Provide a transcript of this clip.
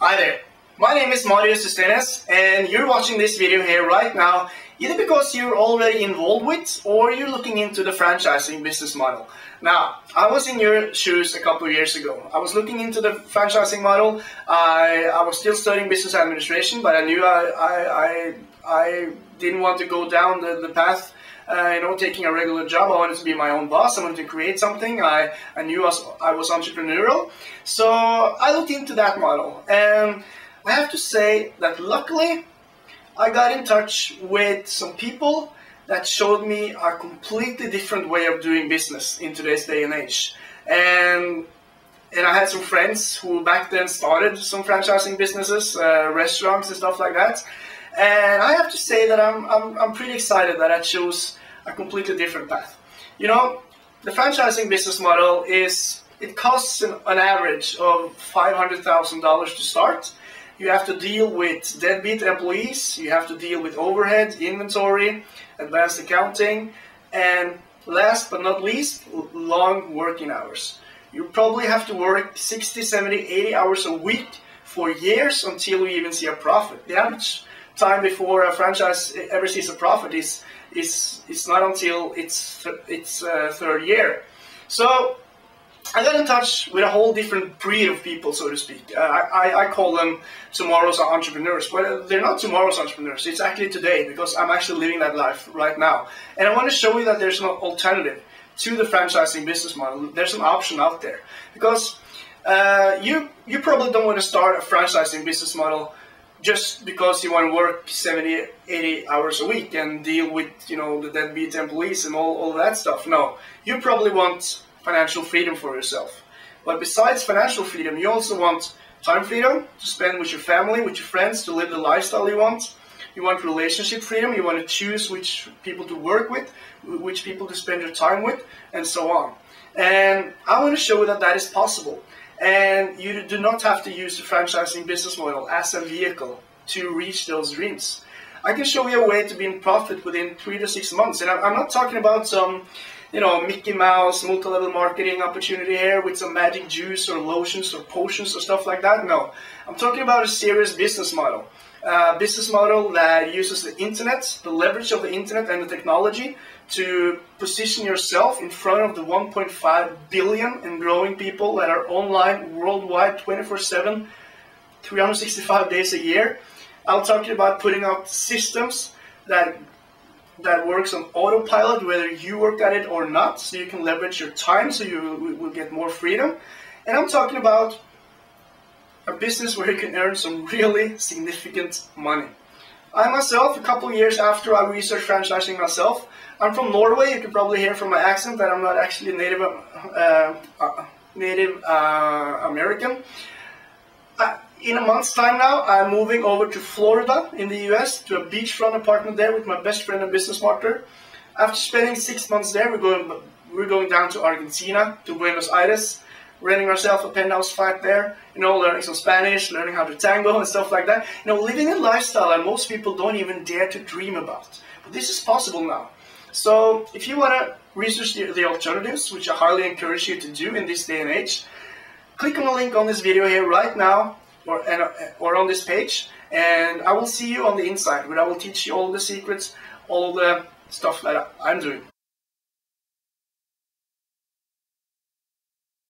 Hi there, my name is Mario Sustenes and you're watching this video here right now either because you're already involved with or you're looking into the franchising business model. Now, I was in your shoes a couple of years ago. I was looking into the franchising model. I was still studying business administration, but I knew I didn't want to go down the path taking a regular job. I wanted to be my own boss. I wanted to create something. I knew I was entrepreneurial. So I looked into that model. And I have to say that luckily I got in touch with some people that showed me a completely different way of doing business in today's day and age. And I had some friends who back then started some franchising businesses, restaurants and stuff like that. And I have to say that I'm pretty excited that I chose a completely different path. You know, the franchising business model it costs an average of $500,000 to start. You have to deal with deadbeat employees, you have to deal with overhead, inventory, advanced accounting, and last but not least, long working hours. You probably have to work 60, 70, 80 hours a week for years until you even see a profit. The average time before a franchise ever sees a profit is not until its third year. So I got in touch with a whole different breed of people, so to speak. I call them tomorrow's entrepreneurs, but they're not tomorrow's entrepreneurs. It's actually today, because I'm actually living that life right now. And I want to show you that there's an alternative to the franchising business model. There's an option out there, because you probably don't want to start a franchising business model just because you want to work 70, 80 hours a week and deal with, the deadbeat employees and all that stuff. No, you probably want financial freedom for yourself. But besides financial freedom, you also want time freedom to spend with your family, with your friends, to live the lifestyle you want. You want relationship freedom. You want to choose which people to work with, which people to spend your time with, and so on. And I want to show you that that is possible. And you do not have to use the franchising business model as a vehicle to reach those dreams. I can show you a way to be in profit within 3 to 6 months. And I'm not talking about some, Mickey Mouse multi-level marketing opportunity here with some magic juice or lotions or potions or stuff like that. No, I'm talking about a serious business model. Business model that uses the internet, the leverage of the internet and the technology to position yourself in front of the 1.5 billion and growing people that are online worldwide 24/7, 365 days a year. I'll talk to you about putting out systems that works on autopilot, whether you work at it or not, so you can leverage your time, so you will get more freedom. And I'm talking about a business where you can earn some really significant money. I myself, a couple of years after I researched franchising myself, I'm from Norway. You can probably hear from my accent that I'm not actually Native American. In a month's time now, I'm moving over to Florida in the US to a beachfront apartment there with my best friend and business partner. After spending 6 months there, we're going down to Argentina, to Buenos Aires, renting ourselves a penthouse flat there, learning some Spanish, learning how to tango and stuff like that. Living a lifestyle that most people don't even dare to dream about. But this is possible now. So if you want to research the alternatives, which I highly encourage you to do in this day and age, click on the link on this video here right now, or on this page, and I will see you on the inside, where I will teach you all the secrets, all the stuff that I'm doing.